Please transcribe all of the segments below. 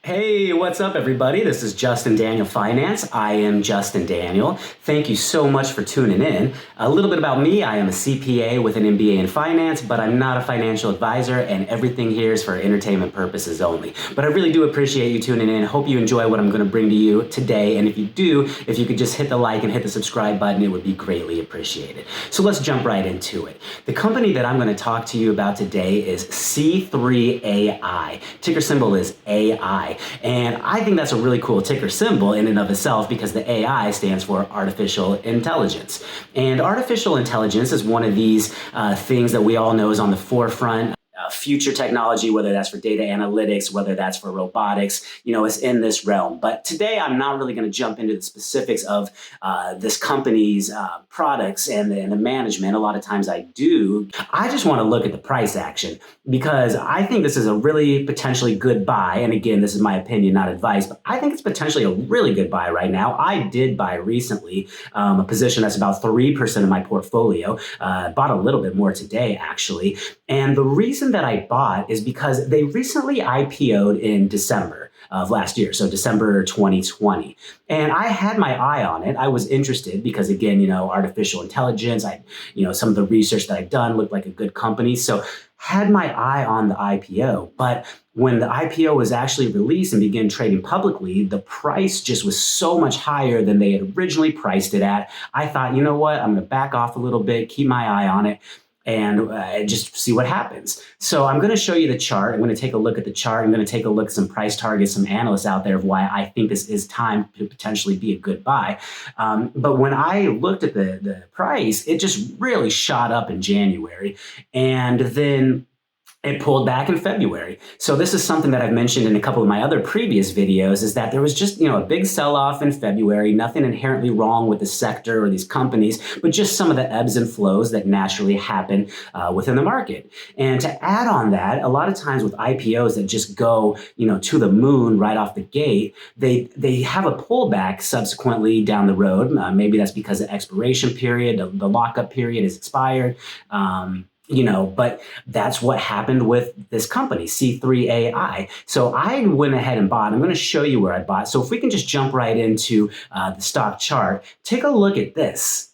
Hey, what's up, everybody? This is Justin Daniel Finance. I am Justin Daniel. Thank you so much for tuning in. A little bit about me. I am a CPA with an MBA in finance, but I'm not a financial advisor, and everything here is for entertainment purposes only. But I really do appreciate you tuning in. Hope you enjoy what I'm going to bring to you today. And if you do, if you could just hit the like and hit the subscribe button, it would be greatly appreciated. So let's jump right into it. The company that I'm going to talk to you about today is C3AI. Ticker symbol is AI. And I think that's a really cool ticker symbol in and of itself because the AI stands for artificial intelligence. And artificial intelligence is one of these things that we all know is on the forefront. Future technology, whether that's for data analytics, whether that's for robotics, is in this realm. But today I'm not really going to jump into the specifics of this company's products and the management. A lot of times I do. I just want to look at the price action because I think this is a really potentially good buy. And again, this is my opinion, not advice, but I think it's potentially a really good buy right now. I did buy recently a position that's about 3% of my portfolio. Bought a little bit more today, actually. And the reason that I bought is because they recently IPO'd in December of last year, so December 2020. And I had my eye on it. I was interested because, again, artificial intelligence, some of the research that I've done looked like a good company. So had my eye on the IPO. But when the IPO was actually released and began trading publicly, the price just was so much higher than they had originally priced it at. I thought, you know what, I'm going to back off a little bit, keep my eye on it, and just see what happens. So I'm going to show you the chart. I'm going to take a look at the chart. I'm going to take a look at some price targets, some analysts out there of why I think this is time to potentially be a good buy. But when I looked at the price, it just really shot up in January. And then it pulled back in February. So this is something that I've mentioned in a couple of my other previous videos is that there was just, a big sell-off in February, nothing inherently wrong with the sector or these companies, but just some of the ebbs and flows that naturally happen within the market. And to add on that, a lot of times with IPOs that just go, to the moon right off the gate, they have a pullback subsequently down the road. Maybe that's because the expiration period, the lockup period is expired. But that's what happened with this company, C3AI. So I went ahead and bought. I'm going to show you where I bought. So if we can just jump right into the stock chart, take a look at this.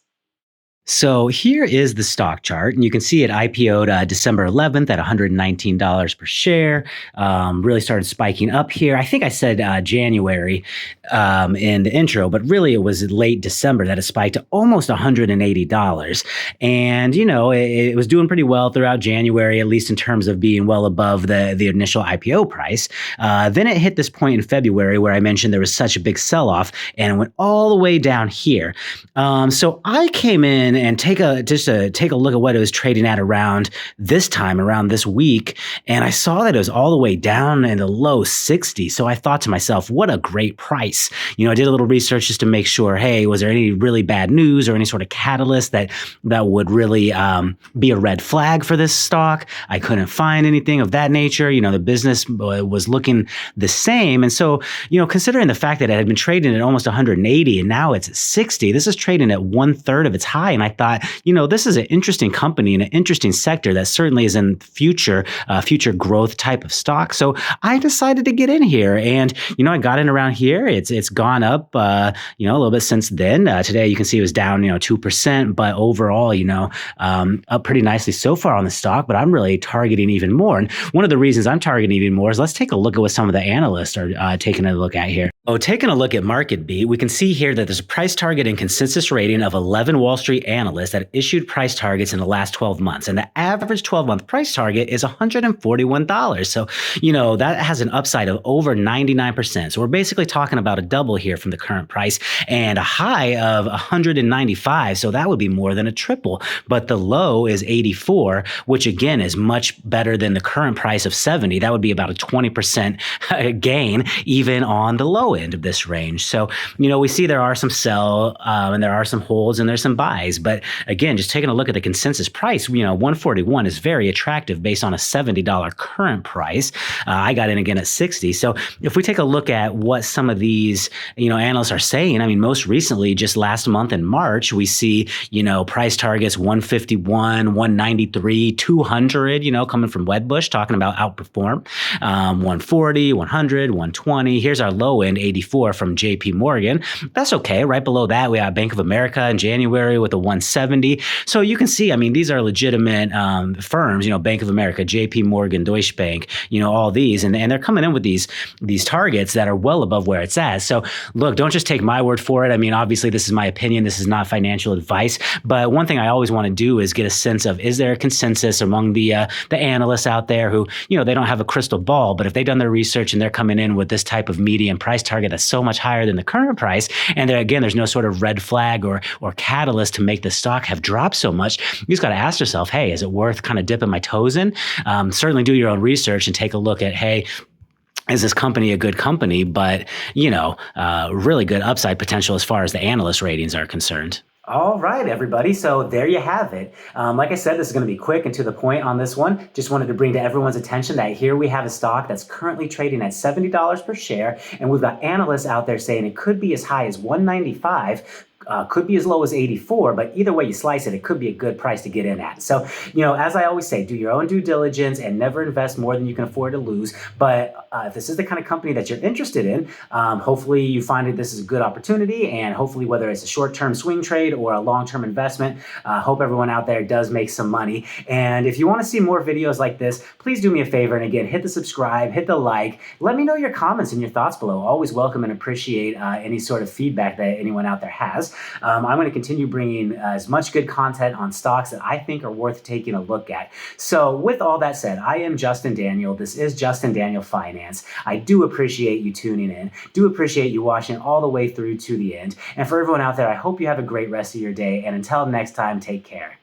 So here is the stock chart, and you can see it IPO'd December 11th at $119 per share. Really started spiking up here. I think I said January in the intro, but really it was late December that it spiked to almost $180. And, it was doing pretty well throughout January, at least in terms of being well above the initial IPO price. Then it hit this point in February where I mentioned there was such a big sell-off, and it went all the way down here. So I came in and take a look at what it was trading at around this week, and I saw that it was all the way down in the low 60s. So I thought to myself, what a great price. I did a little research just to make sure, hey, was there any really bad news or any sort of catalyst that would really be a red flag for this stock? I couldn't find anything of that nature. The business was looking the same. And so, considering the fact that it had been trading at almost 180 and now it's at 60, this is trading at 1/3 of its high. And I thought, this is an interesting company and an interesting sector that certainly is in future growth type of stock. So I decided to get in here, and I got in around here. It's gone up, a little bit since then. Today you can see it was down, 2%, but overall, up pretty nicely so far on the stock. But I'm really targeting even more. And one of the reasons I'm targeting even more is let's take a look at what some of the analysts are taking a look at here. Taking a look at MarketBeat, we can see here that there's a price target and consensus rating of 11 Wall Street analysts that issued price targets in the last 12 months. And the average 12-month price target is $141. So, that has an upside of over 99%. So we're basically talking about a double here from the current price and a high of 195. So that would be more than a triple. But the low is 84, which again is much better than the current price of 70. That would be about a 20% gain even on the low low end of this range. So, we see there are some sell and there are some holds and there's some buys. But again, just taking a look at the consensus price, 141 is very attractive based on a $70 current price. I got in again at 60. So if we take a look at what some of these, analysts are saying, most recently, just last month in March, we see, price targets 151, 193, 200, coming from Wedbush talking about outperform, 140, 100, 120. Here's our low end, 84 from JP Morgan. That's okay. Right below that, we have Bank of America in January with a 170. So you can see, these are legitimate firms, Bank of America, JP Morgan, Deutsche Bank, all these, and they're coming in with these targets that are well above where it's at. So look, don't just take my word for it. Obviously this is my opinion. This is not financial advice, but one thing I always want to do is get a sense of, is there a consensus among the analysts out there who, they don't have a crystal ball, but if they've done their research and they're coming in with this type of median price target that's so much higher than the current price, and there's no sort of red flag or catalyst to make the stock have dropped so much, you just got to ask yourself, hey, is it worth kind of dipping my toes in? Certainly do your own research and take a look at, hey, is this company a good company? But, really good upside potential as far as the analyst ratings are concerned. All right, everybody. So there you have it. Like I said, this is going to be quick and to the point on this one. Just wanted to bring to everyone's attention that here we have a stock that's currently trading at $70 per share. And we've got analysts out there saying it could be as high as $195. Could be as low as 84, but either way you slice it, it could be a good price to get in at. So, as I always say, do your own due diligence and never invest more than you can afford to lose. But if this is the kind of company that you're interested in, hopefully you find that this is a good opportunity, and hopefully whether it's a short-term swing trade or a long-term investment, hope everyone out there does make some money. And if you want to see more videos like this, please do me a favor. And again, hit the subscribe, hit the like, let me know your comments and your thoughts below. Always welcome and appreciate any sort of feedback that anyone out there has. I'm going to continue bringing as much good content on stocks that I think are worth taking a look at. So with all that said, I am Justin Daniel. This is Justin Daniel Finance. I do appreciate you tuning in. Do appreciate you watching all the way through to the end. And for everyone out there, I hope you have a great rest of your day. And until next time, take care.